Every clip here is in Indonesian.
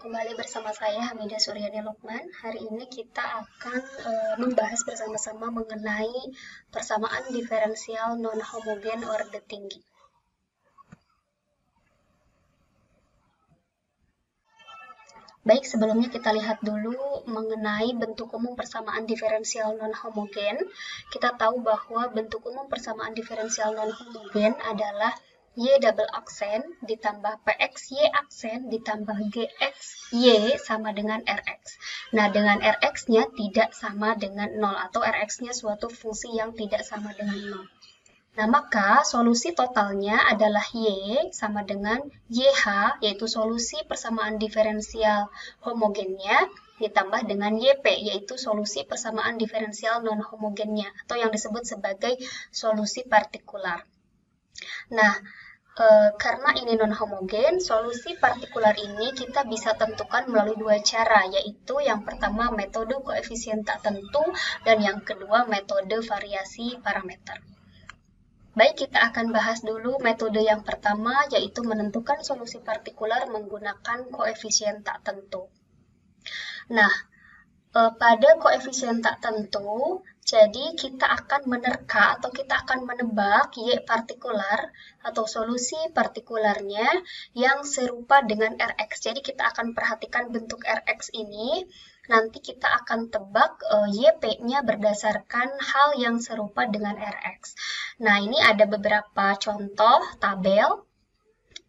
Kembali bersama saya Hamidah Suryani Lukman. Hari ini kita akan membahas bersama-sama mengenai persamaan diferensial non-homogen orde tinggi. Baik, sebelumnya kita lihat dulu mengenai bentuk umum persamaan diferensial non-homogen. Kita tahu bahwa bentuk umum persamaan diferensial non-homogen adalah Y double aksen ditambah PX Y aksen ditambah GX Y sama dengan RX. Nah, dengan RX-nya tidak sama dengan 0 atau RX-nya suatu fungsi yang tidak sama dengan 0. Nah, maka solusi totalnya adalah Y sama dengan YH, yaitu solusi persamaan diferensial homogennya, ditambah dengan YP, yaitu solusi persamaan diferensial non-homogennya, atau yang disebut sebagai solusi partikular. Nah, karena ini non-homogen, solusi partikular ini kita bisa tentukan melalui dua cara, yaitu yang pertama metode koefisien tak tentu, dan yang kedua metode variasi parameter. Baik, kita akan bahas dulu metode yang pertama, yaitu menentukan solusi partikular menggunakan koefisien tak tentu. Nah, pada koefisien tak tentu, jadi kita akan menerka atau kita akan menebak Y partikular atau solusi partikularnya yang serupa dengan Rx. Jadi kita akan perhatikan bentuk Rx ini, nanti kita akan tebak YP-nya berdasarkan hal yang serupa dengan Rx. Nah, ini ada beberapa contoh tabel.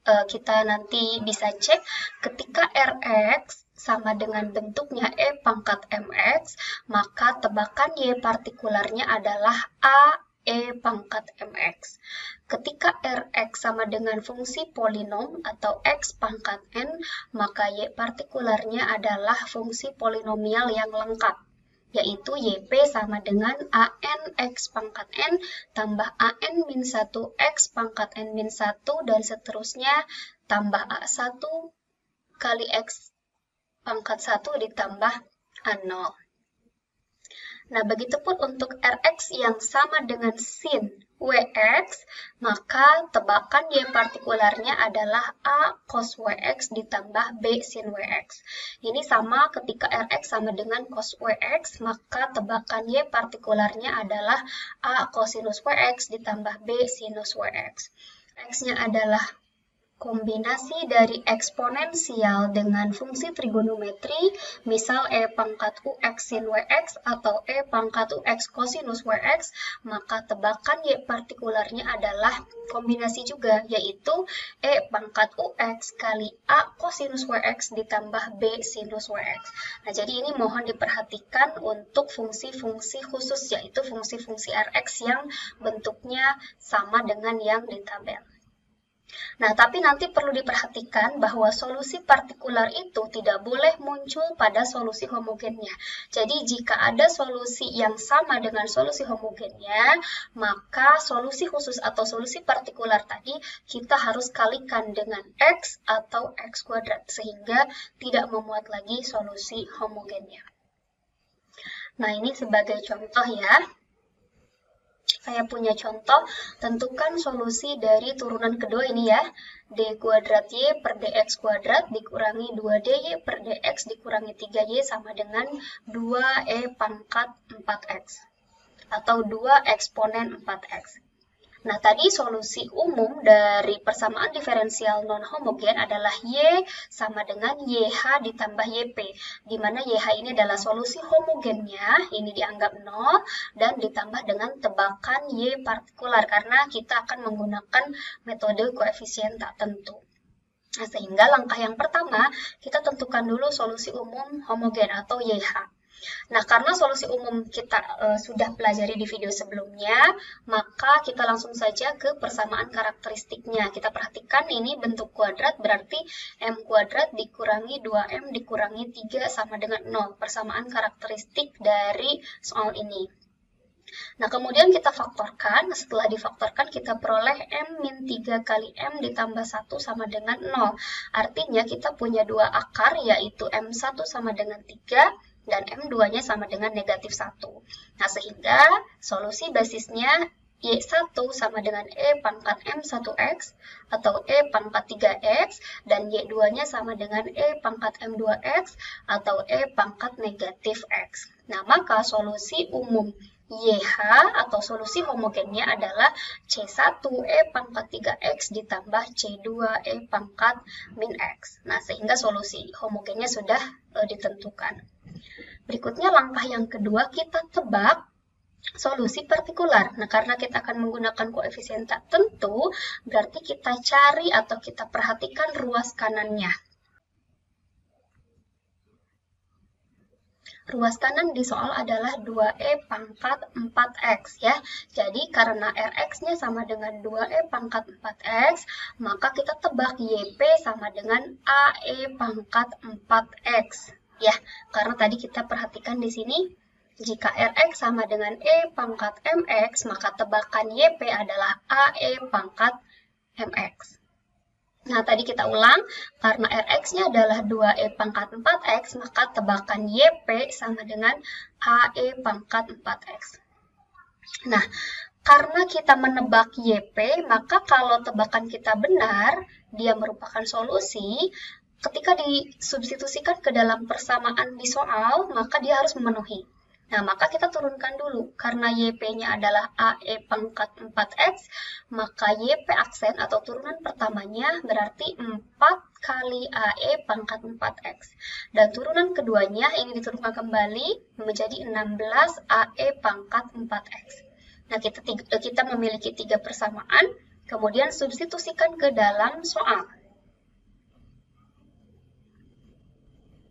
Kita nanti bisa cek ketika Rx sama dengan bentuknya E pangkat MX, maka tebakan Y partikularnya adalah A E pangkat MX. Ketika Rx sama dengan fungsi polinom atau X pangkat N, maka Y partikularnya adalah fungsi polinomial yang lengkap, yaitu YP sama dengan AN X pangkat N tambah AN min 1 X pangkat N min 1 dan seterusnya tambah A1 kali X pangkat 1 ditambah A0. Nah, begitupun untuk Rx yang sama dengan sin Wx, maka tebakan Y partikularnya adalah A cos Wx ditambah B sin Wx. Ini sama ketika Rx sama dengan cos Wx, maka tebakan Y partikularnya adalah A cosinus Wx ditambah B sinus Wx. X-nya adalah kombinasi dari eksponensial dengan fungsi trigonometri, misal E pangkat UX sin WX atau E pangkat UX cosinus WX, maka tebakan Y partikularnya adalah kombinasi juga, yaitu E pangkat UX kali A cosinus WX ditambah B sinus WX. Nah, jadi ini mohon diperhatikan untuk fungsi-fungsi khusus, yaitu fungsi-fungsi Rx yang bentuknya sama dengan yang di tabel. Nah, tapi nanti perlu diperhatikan bahwa solusi partikular itu tidak boleh muncul pada solusi homogennya. Jadi, jika ada solusi yang sama dengan solusi homogennya, maka solusi khusus atau solusi partikular tadi kita harus kalikan dengan X atau X kuadrat, sehingga tidak memuat lagi solusi homogennya. Nah, ini sebagai contoh ya. Saya punya contoh, tentukan solusi dari turunan kedua ini ya, D kuadrat Y per DX kuadrat dikurangi 2DY per DX dikurangi 3Y sama dengan 2E pangkat 4X, atau 2 eksponen 4X. Nah, tadi solusi umum dari persamaan diferensial non-homogen adalah Y sama dengan YH ditambah YP, di mana YH ini adalah solusi homogennya, ini dianggap 0, dan ditambah dengan tebakan Y partikular, karena kita akan menggunakan metode koefisien tak tentu. Nah, sehingga langkah yang pertama, kita tentukan dulu solusi umum homogen atau YH. Nah, karena solusi umum kita sudah pelajari di video sebelumnya, maka kita langsung saja ke persamaan karakteristiknya. Kita perhatikan ini bentuk kuadrat, berarti M kuadrat dikurangi 2M dikurangi 3 sama dengan 0. Persamaan karakteristik dari soal ini. Nah, kemudian kita faktorkan. Setelah difaktorkan, kita peroleh M min 3 kali M ditambah 1 sama dengan 0. Artinya, kita punya dua akar, yaitu M1 sama dengan 3, dan M2-nya sama dengan negatif 1. Nah, sehingga solusi basisnya Y1 sama dengan E pangkat M1X atau E pangkat 3X, dan Y2-nya sama dengan E pangkat M2X atau E pangkat negatif X. Nah, maka solusi umum YH atau solusi homogennya adalah C1 E pangkat 3X ditambah C2 E pangkat min X. Nah, sehingga solusi homogennya sudah ditentukan. Berikutnya langkah yang kedua, kita tebak solusi partikular. Nah, karena kita akan menggunakan koefisien tak tentu, berarti kita cari atau kita perhatikan ruas kanannya. Ruas kanan di soal adalah 2E pangkat 4X ya. Jadi karena Rx-nya sama dengan 2E pangkat 4X, maka kita tebak YP sama dengan AE pangkat 4X ya. Karena tadi kita perhatikan di sini, jika Rx sama dengan E pangkat Mx, maka tebakan YP adalah AE pangkat Mx. Nah, tadi kita ulang, karena Rx-nya adalah 2E pangkat 4X, maka tebakan YP sama dengan AE pangkat 4X. Nah, karena kita menebak YP, maka kalau tebakan kita benar, dia merupakan solusi. Ketika disubstitusikan ke dalam persamaan di soal, maka dia harus memenuhi. Nah, maka kita turunkan dulu. Karena YP-nya adalah AE pangkat 4X, maka YP aksen atau turunan pertamanya berarti 4 kali AE pangkat 4X. Dan turunan keduanya ini diturunkan kembali menjadi 16 AE pangkat 4X. Nah, kita memiliki 3 persamaan, kemudian substitusikan ke dalam soal.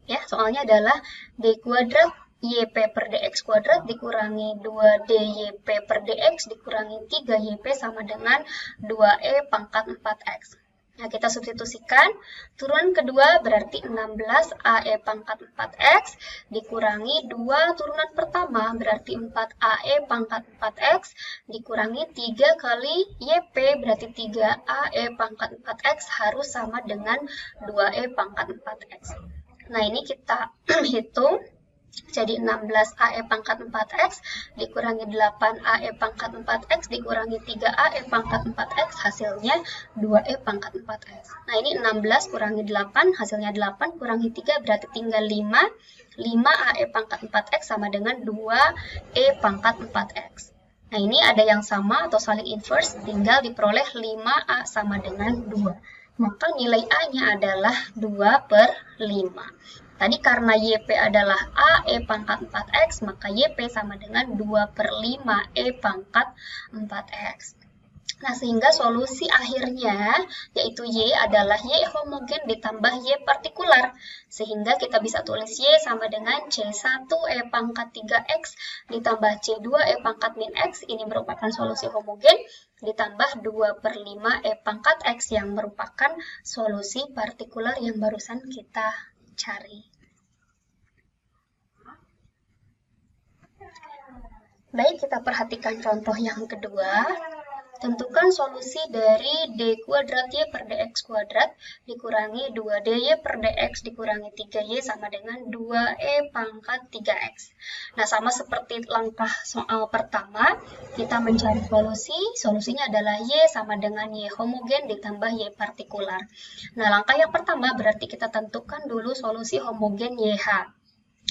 Ya, soalnya adalah D kuadrat YP per DX kuadrat dikurangi 2DYP per DX dikurangi 3YP sama dengan 2E pangkat 4X. Nah, kita substitusikan. Turunan kedua berarti 16 AE pangkat 4X dikurangi 2 turunan pertama berarti 4 AE pangkat 4X dikurangi 3 kali YP berarti 3 AE pangkat 4X harus sama dengan 2E pangkat 4X. Nah, ini kita hitung. Jadi 16 AE pangkat 4X dikurangi 8 AE pangkat 4X dikurangi 3 AE pangkat 4X hasilnya 2E pangkat 4X. Nah, ini 16 kurangi 8 hasilnya 8 kurangi 3 berarti tinggal 5. 5 AE pangkat 4X sama dengan 2E pangkat 4X. Nah, ini ada yang sama atau saling inverse, tinggal diperoleh 5A sama dengan 2. Maka nilai A-nya adalah 2/5. Tadi karena YP adalah AE pangkat 4X, maka YP sama dengan 2/5 E pangkat 4X. Nah, sehingga solusi akhirnya, yaitu Y adalah Y homogen ditambah Y partikular. Sehingga kita bisa tulis Y sama dengan C1 E pangkat 3X ditambah C2 E pangkat min X, ini merupakan solusi homogen, ditambah 2/5 E pangkat X yang merupakan solusi partikular yang barusan kita cari. Baik, kita perhatikan contoh yang kedua. Tentukan solusi dari D kuadrat Y per DX kuadrat dikurangi 2DY per DX dikurangi 3Y sama dengan 2E pangkat 3X. Nah, sama seperti langkah soal pertama, kita mencari solusi. Solusinya adalah Y sama dengan Y homogen ditambah Y partikular. Nah, langkah yang pertama berarti kita tentukan dulu solusi homogen YH.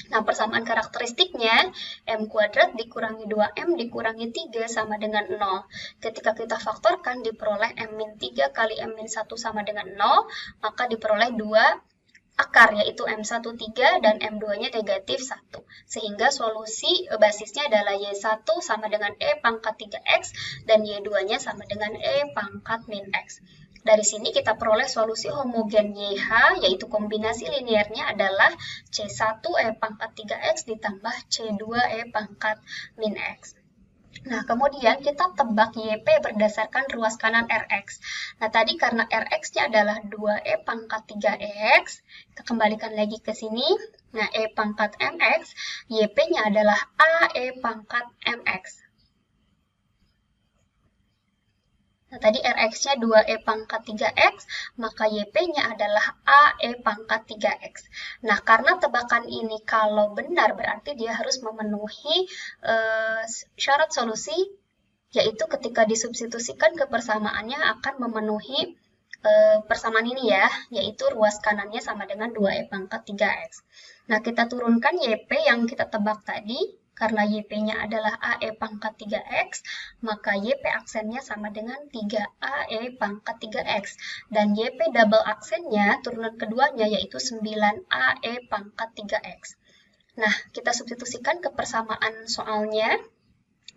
Nah, persamaan karakteristiknya, M kuadrat dikurangi 2M dikurangi 3 sama dengan 0. Ketika kita faktorkan, diperoleh M-3 kali M-1 sama dengan 0, maka diperoleh 2 akar, yaitu M13 dan M2-nya negatif 1. Sehingga solusi basisnya adalah Y1 sama dengan E pangkat 3X dan Y2-nya sama dengan E pangkat min X. Dari sini kita peroleh solusi homogen YH, yaitu kombinasi linearnya adalah C1 E pangkat 3X ditambah C2 E pangkat min X. Nah, kemudian kita tebak YP berdasarkan ruas kanan Rx. Nah, tadi karena Rx-nya adalah 2E pangkat 3X, kita kembalikan lagi ke sini. Nah, E pangkat Mx, YP-nya adalah AE pangkat Mx. Nah, tadi Rx-nya 2E pangkat 3X, maka YP-nya adalah AE pangkat 3X. Nah, karena tebakan ini kalau benar, berarti dia harus memenuhi syarat solusi yaitu ketika disubstitusikan ke persamaannya akan memenuhi persamaan ini ya, yaitu ruas kanannya sama dengan 2E pangkat 3X. Nah, kita turunkan YP yang kita tebak tadi, karena YP-nya adalah AE pangkat 3X, maka YP aksennya sama dengan 3AE pangkat 3X. Dan YP double aksennya, turunan keduanya, yaitu 9AE pangkat 3X. Nah, kita substitusikan ke persamaan soalnya,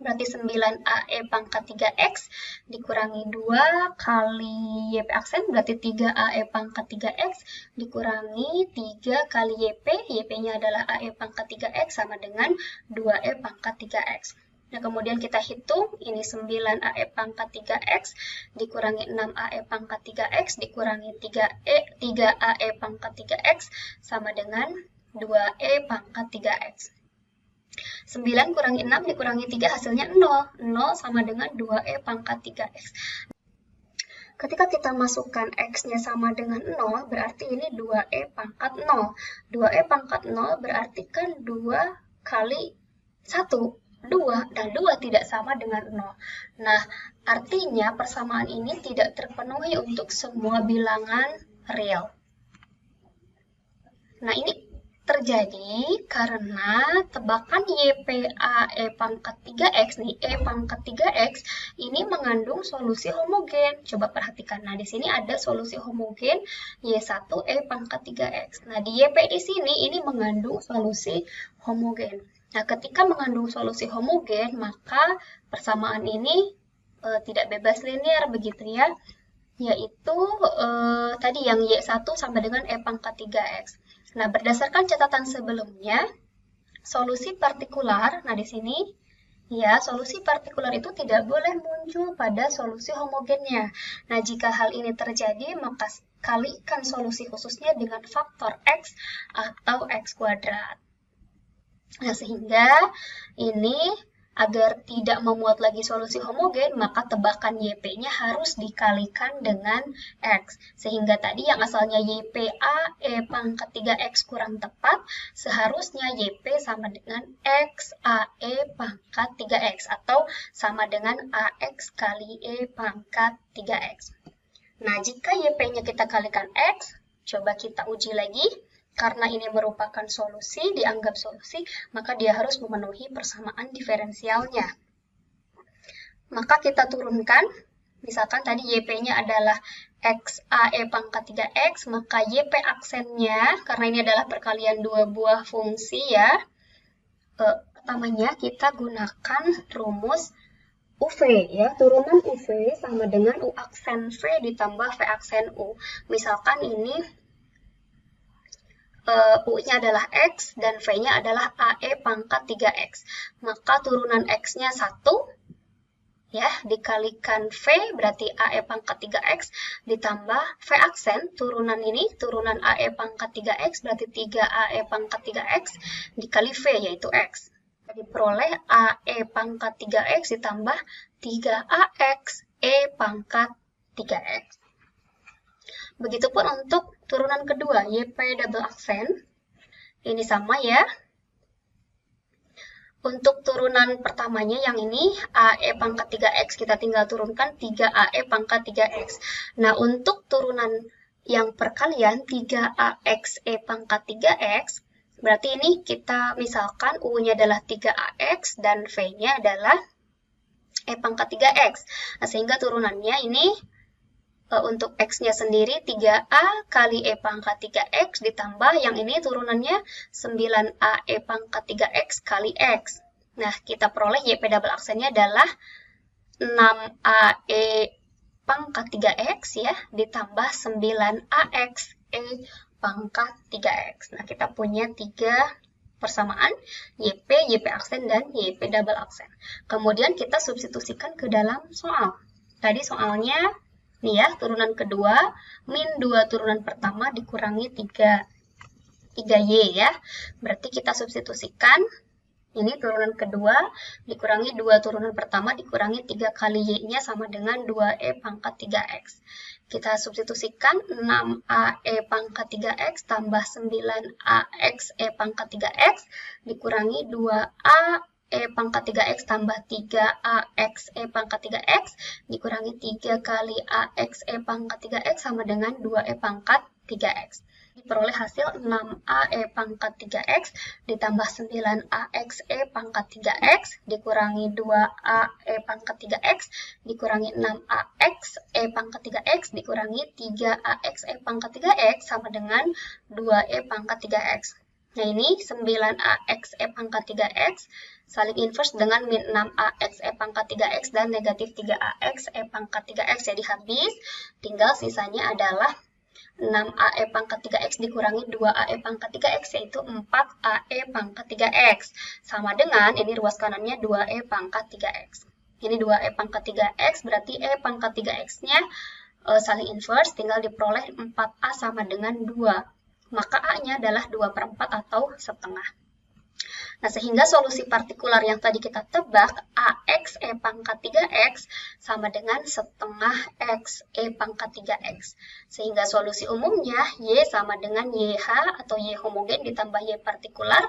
berarti 9AE pangkat 3X dikurangi 2 kali YP aksen, berarti 3AE pangkat 3X dikurangi 3 kali YP, YP-nya adalah AE pangkat 3X sama dengan 2E pangkat 3X. Nah, kemudian kita hitung, ini 9AE pangkat 3X dikurangi 6AE pangkat 3X dikurangi 3AE pangkat 3X sama dengan 2E pangkat 3X. 9 kurangi 6 dikurangi 3 hasilnya 0. 0 sama dengan 2E pangkat 3X. Ketika kita masukkan X-nya sama dengan 0, berarti ini 2E pangkat 0. 2E pangkat 0 berarti kan 2 kali 1. 2, dan 2 tidak sama dengan 0. Nah, artinya persamaan ini tidak terpenuhi untuk semua bilangan real. Nah, ini terjadi karena tebakan YPAE pangkat 3X nih, E pangkat 3X ini mengandung solusi homogen. Coba perhatikan. Nah, di sini ada solusi homogen Y1 E pangkat 3X. Nah, di YP di sini ini mengandung solusi homogen. Nah, ketika mengandung solusi homogen, maka persamaan ini tidak bebas linear begitu ya. Yaitu tadi yang Y1 sama dengan E pangkat 3X. Nah, berdasarkan catatan sebelumnya, solusi partikular, nah di sini, ya, solusi partikular itu tidak boleh muncul pada solusi homogennya. Nah, jika hal ini terjadi, maka kalikan solusi khususnya dengan faktor X atau X kuadrat. Nah, sehingga ini agar tidak memuat lagi solusi homogen, maka tebakan YP-nya harus dikalikan dengan X. Sehingga tadi yang asalnya YPA E pangkat 3X kurang tepat, seharusnya YP sama dengan XAE pangkat 3X atau sama dengan AX kali E pangkat 3X. Nah, jika YP-nya kita kalikan X, coba kita uji lagi. Karena ini merupakan solusi, dianggap solusi, maka dia harus memenuhi persamaan diferensialnya. Maka kita turunkan, misalkan tadi YP-nya adalah XAE pangkat 3X, maka YP aksennya, karena ini adalah perkalian dua buah fungsi ya, pertamanya kita gunakan rumus UV ya, turunan UV sama dengan U aksen V ditambah V aksen U. Misalkan ini U-nya adalah X dan V-nya adalah AE pangkat 3X. Maka turunan X-nya 1, ya, dikalikan V, berarti AE pangkat 3X, ditambah V aksen, turunan ini, turunan AE pangkat 3X, berarti 3AE pangkat 3X, dikali V, yaitu X. Jadi peroleh AE pangkat 3X ditambah 3AX E pangkat 3X. Begitupun untuk turunan kedua, YP double aksen. Ini sama ya. Untuk turunan pertamanya yang ini, AE pangkat 3X, kita tinggal turunkan 3AE pangkat 3X. Nah, untuk turunan yang perkalian 3AX E pangkat 3X, berarti ini kita misalkan U-nya adalah 3AX dan V-nya adalah E pangkat 3X. Nah, sehingga turunannya ini untuk X-nya sendiri 3A kali E pangkat 3X ditambah yang ini turunannya 9A E pangkat 3X kali X. Nah, kita peroleh YP double aksennya adalah 6A E pangkat 3X ya, ditambah 9AX E pangkat 3X. Nah, kita punya 3 persamaan YP, YP aksen, dan YP double aksen. Kemudian kita substitusikan ke dalam soal. Tadi soalnya nih ya, turunan kedua, min 2 turunan pertama dikurangi 3Y ya. Berarti kita substitusikan, ini turunan kedua, dikurangi 2 turunan pertama, dikurangi 3 kali Y-nya sama dengan 2E pangkat 3X. Kita substitusikan 6AE pangkat 3X tambah 9AX E pangkat 3X, dikurangi 2A E pangkat 3X tambah 3AX E pangkat 3X dikurangi 3 kali AX E pangkat 3X sama dengan 2E pangkat 3X. Diperoleh hasil 6AE pangkat 3X ditambah 9AX E pangkat 3X dikurangi 2AE pangkat 3X dikurangi 6AX E pangkat 3X dikurangi 3AX E pangkat 3X sama dengan 2E pangkat 3X. Nah ini 9AX E pangkat 3X saling inverse dengan min 6AX E pangkat 3X dan negatif 3AX E pangkat 3X. Jadi habis, tinggal sisanya adalah 6AE pangkat 3X dikurangi 2AE pangkat 3X yaitu 4AE pangkat 3X. Sama dengan, ini ruas kanannya 2E pangkat 3X. Ini 2E pangkat 3X berarti E pangkat 3X-nya saling inverse, tinggal diperoleh 4A sama dengan 2. Maka A-nya adalah 2/4 atau setengah. Nah, sehingga solusi partikular yang tadi kita tebak, AX E pangkat 3X sama dengan setengah X E pangkat 3X. Sehingga solusi umumnya Y sama dengan YH atau Y homogen ditambah Y partikular,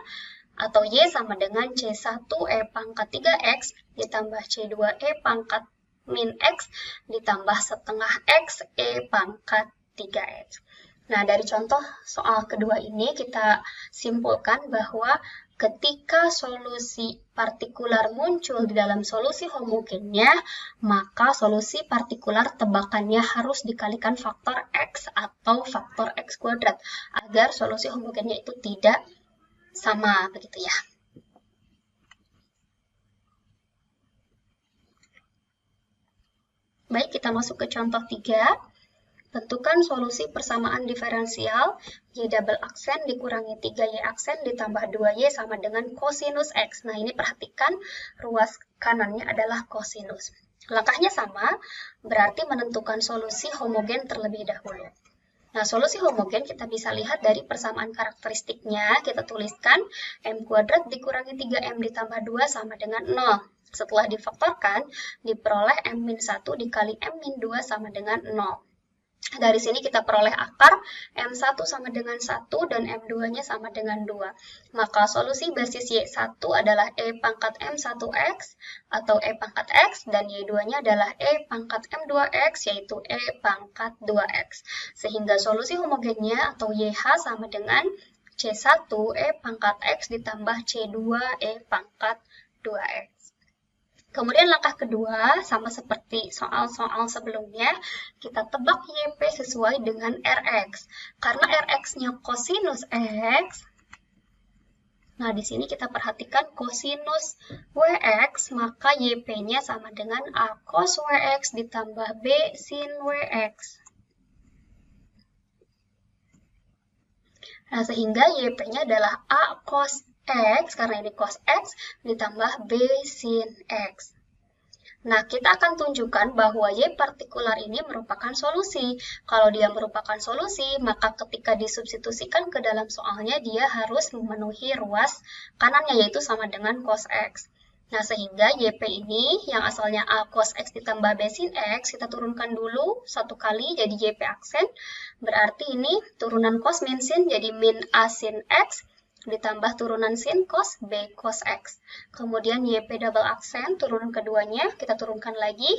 atau Y sama dengan C1 E pangkat 3X ditambah C2 E pangkat min X ditambah setengah X E pangkat 3X. Nah, dari contoh soal kedua ini kita simpulkan bahwa ketika solusi partikular muncul di dalam solusi homogennya, maka solusi partikular tebakannya harus dikalikan faktor X atau faktor X kuadrat agar solusi homogennya itu tidak sama, begitu ya. Baik, kita masuk ke contoh 3. Tentukan solusi persamaan diferensial Y double aksen dikurangi 3Y aksen ditambah 2Y sama dengan kosinus X. Nah, ini perhatikan ruas kanannya adalah kosinus. Langkahnya sama, berarti menentukan solusi homogen terlebih dahulu. Nah, solusi homogen kita bisa lihat dari persamaan karakteristiknya. Kita tuliskan M kuadrat dikurangi 3M ditambah 2 sama dengan 0. Setelah difaktorkan, diperoleh M-1 dikali M-2 sama dengan 0. Dari sini kita peroleh akar M1 sama dengan 1 dan M2-nya sama dengan 2. Maka solusi basis Y1 adalah E pangkat M1X atau E pangkat X dan Y2-nya adalah E pangkat M2X yaitu E pangkat 2X. Sehingga solusi homogennya atau YH sama dengan C1 E pangkat X ditambah C2 E pangkat 2X. Kemudian langkah kedua, sama seperti soal-soal sebelumnya, kita tebak YP sesuai dengan Rx. Karena Rx-nya kosinus X, nah di sini kita perhatikan kosinus Wx, maka YP-nya sama dengan A cos Wx ditambah B sin Wx. Nah, sehingga YP-nya adalah A cos X, karena ini cos X, ditambah B sin X. Nah, kita akan tunjukkan bahwa Y partikular ini merupakan solusi. Kalau dia merupakan solusi, maka ketika disubstitusikan ke dalam soalnya, dia harus memenuhi ruas kanannya, yaitu sama dengan cos X. Nah, sehingga YP ini, yang asalnya A cos X ditambah B sin X, kita turunkan dulu satu kali, jadi YP aksen. Berarti ini turunan cos min sin, jadi min A sin X, ditambah turunan sin cos B cos X. Kemudian YP double aksen, turunan keduanya kita turunkan lagi.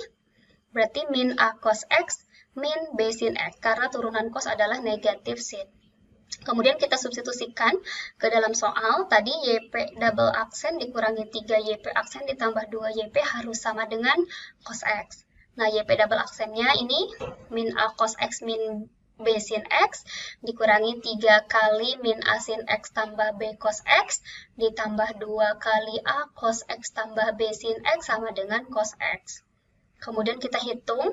Berarti min A cos X, min B sin X, karena turunan cos adalah negatif sin. Kemudian kita substitusikan ke dalam soal, tadi YP double aksen dikurangi 3 YP aksen ditambah 2 YP harus sama dengan cos X. Nah, YP double aksennya ini min A cos X min B sin X dikurangi 3 kali min A sin X tambah B cos X ditambah 2 kali A cos X tambah B sin X sama dengan cos X. Kemudian kita hitung.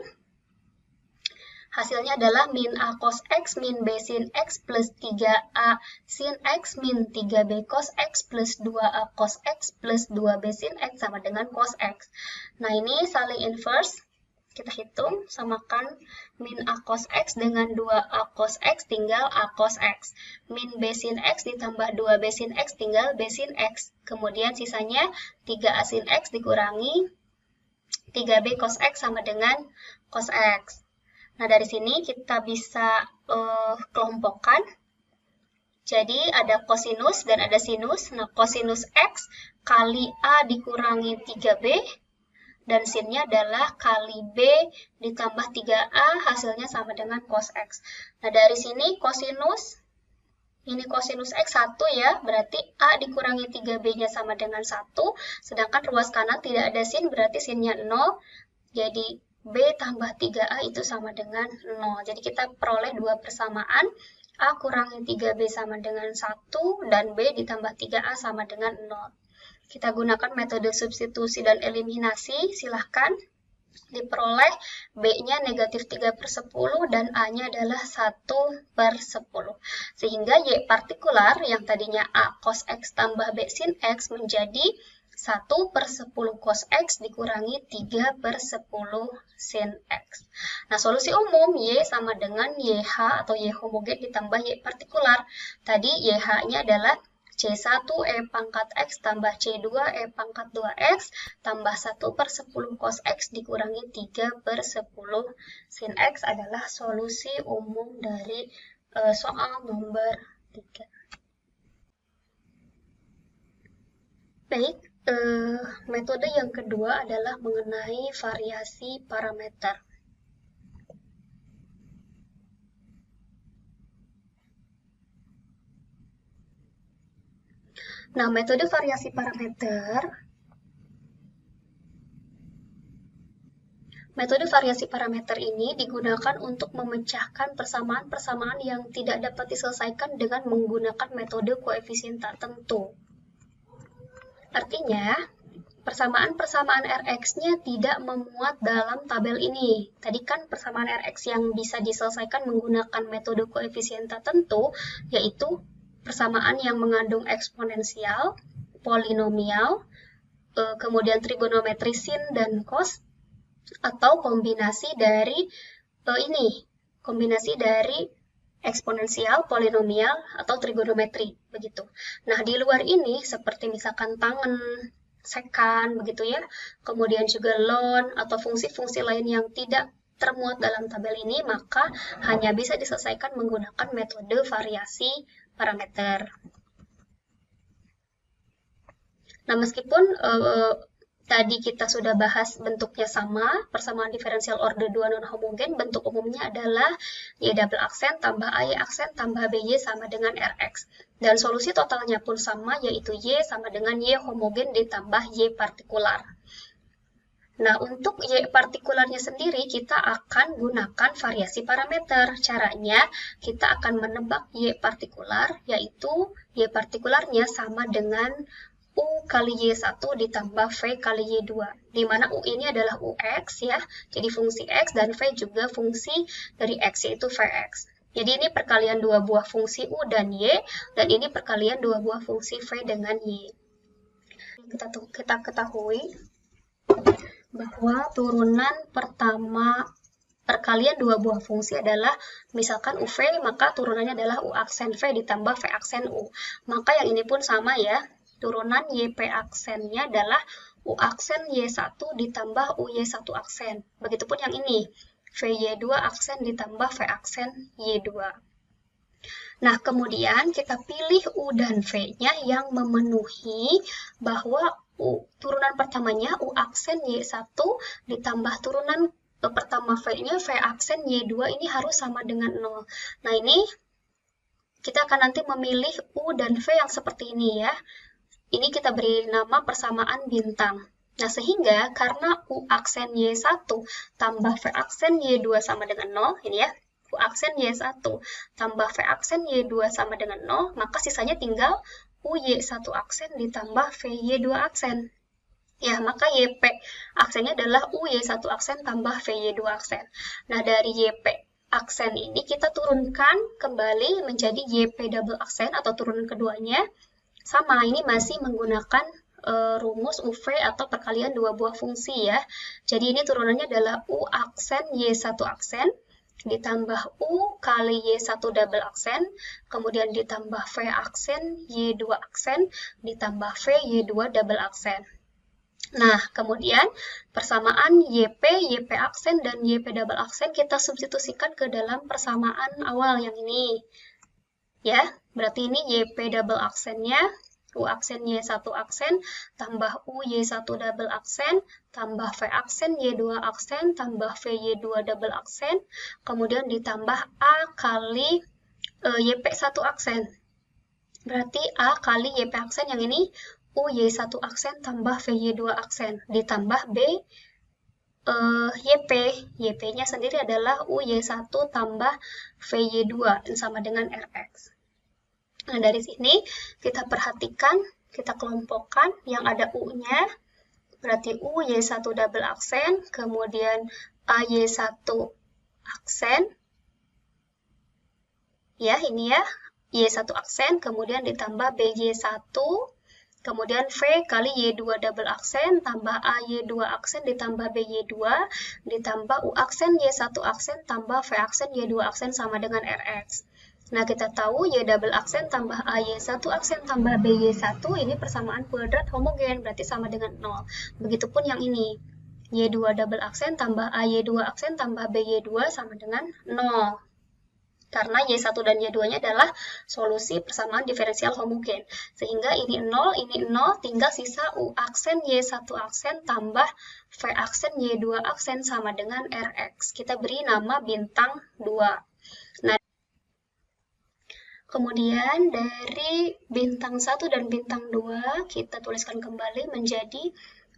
Hasilnya adalah min A cos X min B sin X plus 3A sin X min 3B cos X plus 2A cos X plus 2B sin X sama dengan cos X. Nah, ini saling inverse. Kita hitung, samakan min A cos X dengan 2A cos X tinggal A cos X. Min B sin X ditambah 2B sin X tinggal B sin X. Kemudian sisanya 3A sin X dikurangi 3B cos X sama dengan cos X. Nah, dari sini kita bisa kelompokkan. Jadi ada kosinus dan ada sinus. Nah, kosinus X kali A dikurangi 3B, dan sinnya adalah kali B ditambah 3A, hasilnya sama dengan cos X. Nah, dari sini kosinus, ini kosinus X 1 ya, berarti A dikurangi 3B-nya sama dengan 1, sedangkan ruas kanan tidak ada sin, berarti sinnya 0, jadi B tambah 3A itu sama dengan 0. Jadi kita peroleh dua persamaan, A kurangi 3B sama dengan 1, dan B ditambah 3A sama dengan 0. Kita gunakan metode substitusi dan eliminasi, silahkan. Diperoleh B-nya negatif 3/10 dan A-nya adalah 1/10. Sehingga Y partikular yang tadinya A cos X tambah B sin X menjadi 1/10 cos X dikurangi 3/10 sin X. Nah, solusi umum Y sama dengan YH atau Y homogen ditambah Y partikular. Tadi YH-nya adalah C1 E pangkat X tambah C2 E pangkat 2X tambah 1/10 cos X dikurangi 3/10 sin X adalah solusi umum dari soal nomor 3. Baik, metode yang kedua adalah mengenai variasi parameter. Nah, metode variasi parameter ini digunakan untuk memecahkan persamaan-persamaan yang tidak dapat diselesaikan dengan menggunakan metode koefisien tak tentu. Artinya, persamaan-persamaan Rx-nya tidak memuat dalam tabel ini. Tadi kan persamaan Rx yang bisa diselesaikan menggunakan metode koefisien tak tentu, yaitu persamaan yang mengandung eksponensial, polinomial, kemudian trigonometri sin dan cos, atau kombinasi dari eksponensial, polinomial, atau trigonometri, begitu. Nah, di luar ini, seperti misalkan tangen, sekan, begitu ya, kemudian juga ln, atau fungsi-fungsi lain yang tidak termuat dalam tabel ini, maka hanya bisa diselesaikan menggunakan metode variasi parameter. Nah, meskipun tadi kita sudah bahas bentuknya sama, persamaan diferensial order 2 non-homogen, bentuk umumnya adalah Y double aksen tambah AY aksen tambah BY sama dengan RX. Dan solusi totalnya pun sama, yaitu Y sama dengan Y homogen ditambah Y partikular. Nah, untuk Y partikularnya sendiri, kita akan gunakan variasi parameter. Caranya, kita akan menebak Y partikular, yaitu Y partikularnya sama dengan U kali Y1 ditambah V kali Y2, di mana U ini adalah UX ya, jadi fungsi X, dan V juga fungsi dari X, yaitu Vx. Jadi ini perkalian dua buah fungsi U dan Y, dan ini perkalian dua buah fungsi V dengan Y. Kita ketahui bahwa turunan pertama perkalian dua buah fungsi adalah misalkan UV, maka turunannya adalah U aksen V ditambah V aksen U. Maka yang ini pun sama ya. Turunan YP aksennya adalah U aksen Y1 ditambah UY1 aksen. Begitupun yang ini, VY2 aksen ditambah V aksen Y2. Nah, kemudian kita pilih U dan V-nya yang memenuhi bahwa turunan pertamanya U aksen Y1 ditambah turunan pertama V-nya V aksen Y2 ini harus sama dengan 0. Nah, ini kita akan nanti memilih U dan V yang seperti ini ya. Ini kita beri nama persamaan bintang. Nah, sehingga karena U aksen Y1 tambah V aksen Y2 sama dengan 0, ini ya, U aksen Y1 tambah V aksen Y2 sama dengan 0, maka sisanya tinggal UY1 aksen ditambah VY2 aksen. Ya, maka YP aksennya adalah UY1 aksen tambah VY2 aksen. Nah, dari YP aksen ini kita turunkan kembali menjadi YP double aksen atau turunan keduanya. Sama, ini masih menggunakan rumus UV atau perkalian dua buah fungsi ya. Jadi ini turunannya adalah U aksen Y1 aksen ditambah U kali Y1 double aksen, kemudian ditambah V aksen Y2 aksen, ditambah V Y2 double aksen. Nah, kemudian persamaan YP, YP aksen, dan YP double aksen kita substitusikan ke dalam persamaan awal yang ini. Ya, Berarti ini YP double aksennya, U aksen Y1 aksen, tambah U Y1 double aksen, tambah V aksen Y2 aksen, tambah V Y2 double aksen, kemudian ditambah A kali YP1 aksen. Berarti A kali YP aksen yang ini U Y1 aksen tambah V Y2 aksen, ditambah B YP. YP-nya sendiri adalah U Y1 tambah V Y2 sama dengan RX. Nah, dari sini kita perhatikan, kita kelompokkan yang ada U-nya, berarti U Y1 double aksen, kemudian A Y1 aksen, ya ini ya, Y1 aksen, kemudian ditambah BY1, kemudian V kali Y2 double aksen, tambah A Y2 aksen, ditambah BY2, ditambah U aksen Y1 aksen, tambah V aksen Y2 aksen sama dengan RX. Nah, kita tahu Y double aksen tambah AY1 aksen tambah BY1 ini persamaan kuadrat homogen, berarti sama dengan 0. Begitupun yang ini, Y2 double aksen tambah AY2 aksen tambah BY2 sama dengan 0. Karena Y1 dan Y2-nya adalah solusi persamaan diferensial homogen. Sehingga ini 0, tinggal sisa U aksen Y1 aksen tambah V aksen Y2 aksen sama dengan RX. Kita beri nama bintang 2. Nah, kemudian dari bintang 1 dan bintang 2 kita tuliskan kembali menjadi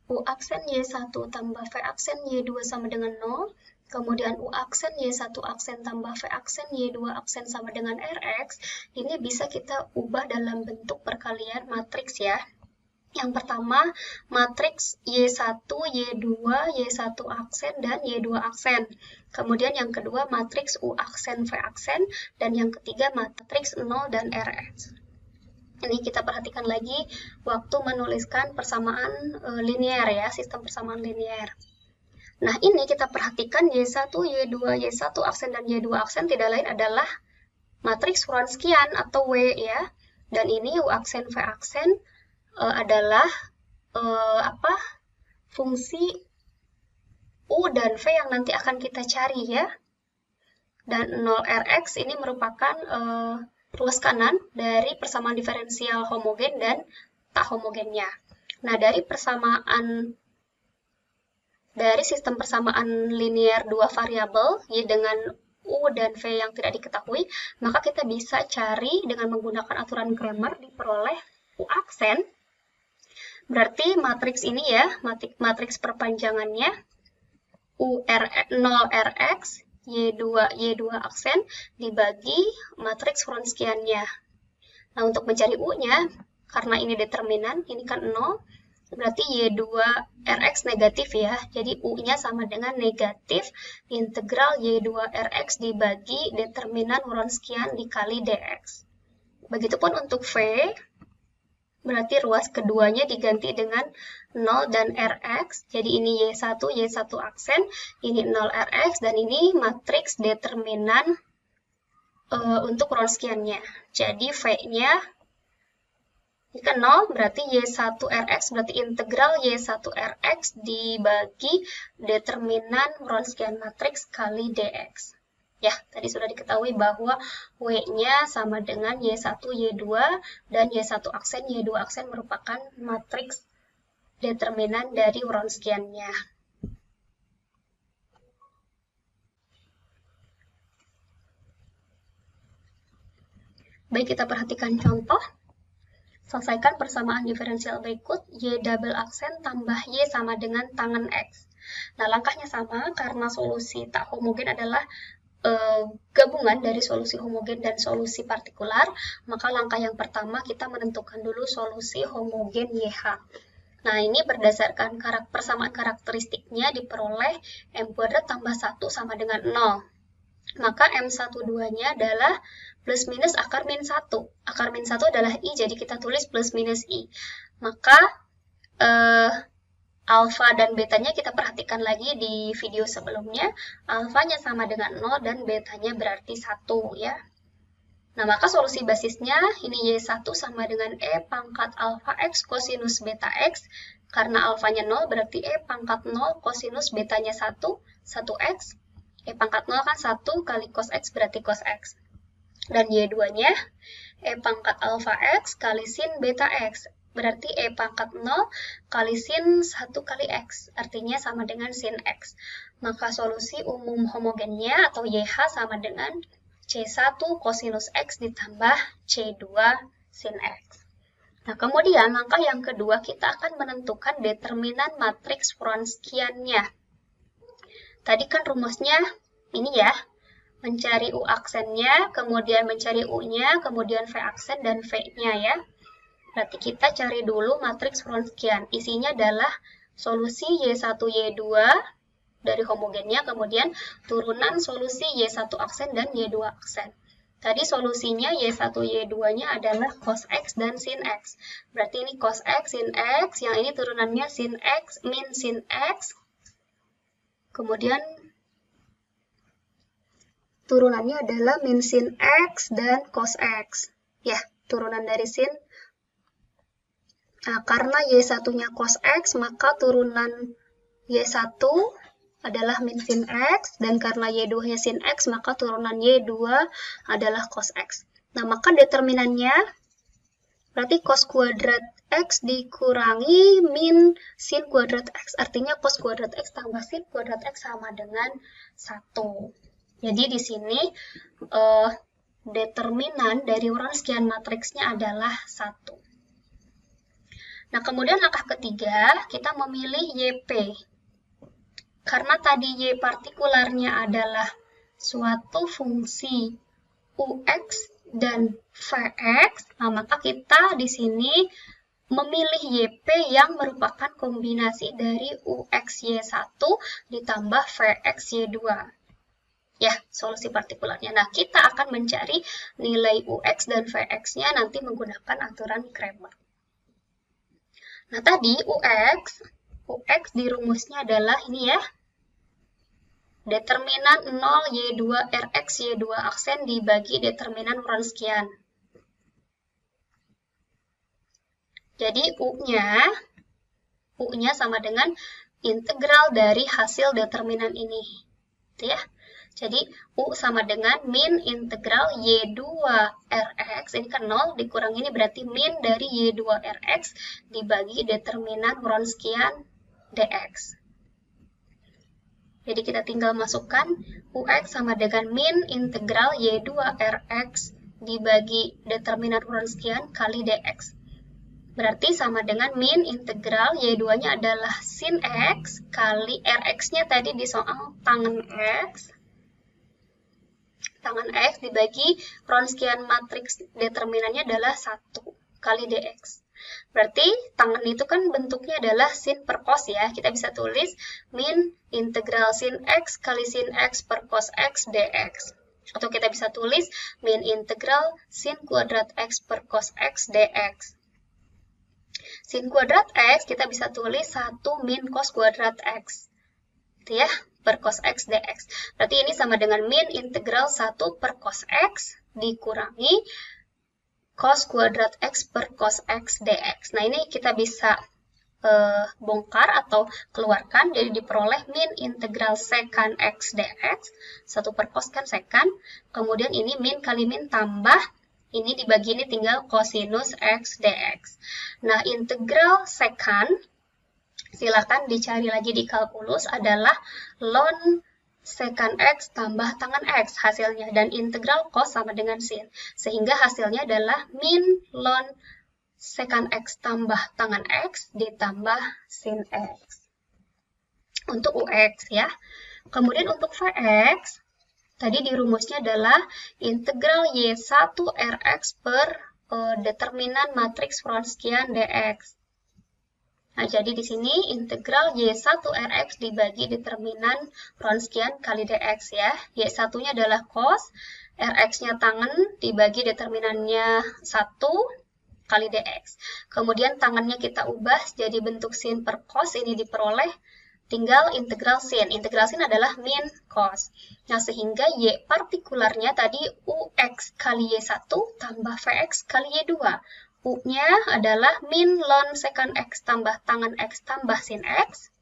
U aksen Y1 tambah V aksen Y2 sama dengan 0. Kemudian U aksen Y1 aksen tambah V aksen Y2 aksen sama dengan RX. Ini bisa kita ubah dalam bentuk perkalian matriks ya. Yang pertama, matriks Y1, Y2, Y1 aksen, dan Y2 aksen. Kemudian yang kedua, matriks U aksen, V aksen. Dan yang ketiga, matriks 0 dan RX. Ini kita perhatikan lagi waktu menuliskan persamaan linear ya, sistem persamaan linear. Nah, ini kita perhatikan Y1, Y2, Y1 aksen, dan Y2 aksen tidak lain adalah matriks Wronskian atau W ya. Dan ini U aksen, V aksen adalah fungsi U dan V yang nanti akan kita cari ya. Dan 0Rx ini merupakan ruas kanan dari persamaan diferensial homogen dan tak homogennya. Nah, dari sistem persamaan linear dua variabel ya, dengan U dan V yang tidak diketahui, maka kita bisa cari dengan menggunakan aturan Cramer diperoleh U aksen. Berarti matriks ini ya, matriks perpanjangannya U0Rx Y2 aksen dibagi matriks Wronskiannya. Nah, untuk mencari U-nya, karena ini determinan, ini kan 0, berarti Y2Rx negatif ya. Jadi U-nya sama dengan negatif integral Y2Rx dibagi determinan Wronskian dikali dx. Begitupun untuk V, berarti ruas keduanya diganti dengan 0 dan Rx. Jadi ini Y1 aksen, ini 0 Rx, dan ini matriks determinan untuk Wronskiannya. Jadi V-nya ini kan 0, berarti Y1 Rx, berarti integral Y1 Rx dibagi determinan Wronskian matriks kali dx. Ya, tadi sudah diketahui bahwa W-nya sama dengan Y1, Y2, dan Y1 aksen, Y2 aksen merupakan matriks determinan dari Wronskiannya. Baik, kita perhatikan contoh. Selesaikan persamaan diferensial berikut, Y double aksen tambah Y sama dengan tangen X. Nah, langkahnya sama karena solusi tak homogen adalah gabungan dari solusi homogen dan solusi partikular, maka langkah yang pertama kita menentukan dulu solusi homogen YH. Nah, ini berdasarkan persamaan karakteristiknya diperoleh M kuadrat tambah 1 sama dengan 0. Maka M12-nya adalah plus minus akar min 1. Akar min 1 adalah I, jadi kita tulis plus minus I. Maka alfa dan betanya kita perhatikan lagi di video sebelumnya. Alfanya sama dengan 0 dan betanya berarti 1 ya. Nah, maka solusi basisnya ini Y1 sama dengan E pangkat alfa X kosinus beta X. Karena alfanya 0 berarti E pangkat 0 kosinus betanya 1, 1X. E pangkat 0 kan 1 kali cos X berarti cos X. Dan Y2-nya E pangkat alfa X kali sin beta X. Berarti E pangkat 0 kali sin 1 kali X. Artinya sama dengan sin X. Maka solusi umum homogennya atau YH sama dengan C1 kosinus X ditambah C2 sin X. Nah, kemudian langkah yang kedua kita akan menentukan determinan matriks Wronskian-nya. Tadi kan rumusnya ini ya, mencari U aksennya, kemudian mencari U-nya, kemudian V aksen dan V-nya ya. Berarti kita cari dulu matriks Wronskian. Isinya adalah solusi Y1, Y2 dari homogennya, kemudian turunan solusi Y1 aksen dan Y2 aksen. Tadi solusinya Y1, Y2-nya adalah cos X dan sin X. Berarti ini cos X, sin X, yang ini turunannya sin X, min sin X. Kemudian turunannya adalah min sin X dan cos X. Ya, turunan dari sin. Nah, karena Y1-nya cos X, maka turunan Y1 adalah min sin X, dan karena Y2-nya sin X, maka turunan Y2 adalah cos X. Nah, maka determinannya berarti cos kuadrat X dikurangi min sin kuadrat X. Artinya cos kuadrat X tambah sin kuadrat X sama dengan 1. Jadi di sini determinan dari Wronskian matriksnya adalah 1. Nah, kemudian langkah ketiga, kita memilih YP. Karena tadi Y partikularnya adalah suatu fungsi UX dan VX, nah maka kita di sini memilih YP yang merupakan kombinasi dari UX Y1 ditambah VX Y2. Ya, solusi partikularnya. Nah, kita akan mencari nilai UX dan VX-nya nanti menggunakan aturan Cramer. Nah, tadi UX di rumusnya adalah ini ya, determinan 0 Y2 RX Y2 aksen dibagi determinan Wronskian. Jadi U-nya sama dengan integral dari hasil determinan ini. Gitu ya. Jadi U sama dengan min integral Y2 RX, ini kan 0, dikurangi ini berarti min dari Y2 RX dibagi determinan Wronskian DX. Jadi kita tinggal masukkan UX sama dengan min integral Y2 RX dibagi determinan Wronskian kali DX. Berarti sama dengan min integral Y2-nya adalah sin X kali RX-nya tadi di soal tangan X. Tangan X dibagi Wronskian matriks determinannya adalah 1 kali DX. Berarti tangan itu kan bentuknya adalah sin per cos ya. Kita bisa tulis min integral sin X kali sin X per cos X dx. Atau kita bisa tulis min integral sin kuadrat X per cos X dx. Sin kuadrat X kita bisa tulis 1 min cos kuadrat X. Gitu ya, per cos X dx. Berarti ini sama dengan min integral 1 per cos X dikurangi cos kuadrat X per cos X dx. Nah, ini kita bisa bongkar atau keluarkan, jadi diperoleh min integral secant X dx, 1 per cos kan secant, kemudian ini min kali min tambah, ini dibagi ini tinggal cosinus X dx. Nah, integral secant, silakan dicari lagi di kalkulus, adalah ln secant X tambah tangan X hasilnya, dan integral cos sama dengan sin. Sehingga hasilnya adalah min ln secant X tambah tangan X ditambah sin X. Untuk UX ya. Kemudian untuk VX, tadi di rumusnya adalah integral Y1 RX per determinan matriks Wronskian DX. Nah, jadi di sini integral Y1 RX dibagi determinan Wronskian kali DX ya. Y1-nya adalah cos, RX-nya tangan dibagi determinannya 1 kali DX. Kemudian tangannya kita ubah jadi bentuk sin per cos, ini diperoleh tinggal integral sin. Integral sin adalah min cos. Nah, sehingga Y partikularnya tadi UX kali Y1 tambah VX kali Y2. U-nya adalah min ln secant X tambah tangan X tambah sin X.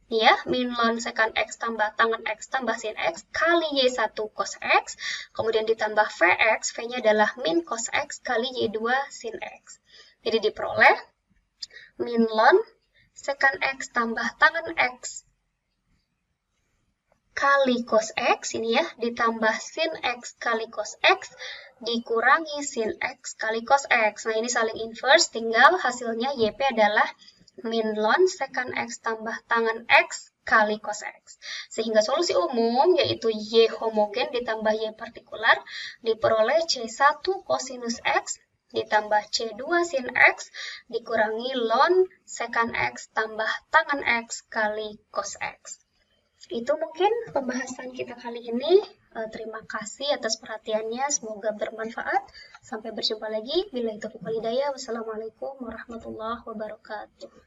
Nih ya, min ln secant X tambah tangen X tambah sin X kali Y1 cos X, kemudian ditambah Vx, V-nya adalah min cos X kali Y2 sin X. Jadi diperoleh min ln secant X tambah tangen X kali cos X, ini ya, ditambah sin X kali cos X, dikurangi sin X kali cos X. Nah, ini saling inverse, tinggal hasilnya YP adalah min ln secant X tambah tangen X kali cos X. Sehingga solusi umum yaitu Y homogen ditambah Y partikular diperoleh C1 cosinus X ditambah C2 sin X dikurangi ln secant X tambah tangen X kali cos X. Itu mungkin pembahasan kita kali ini. Terima kasih atas perhatiannya, semoga bermanfaat. Sampai berjumpa lagi. Billahi taufiq wal hidayah. Wassalamualaikum warahmatullahi wabarakatuh.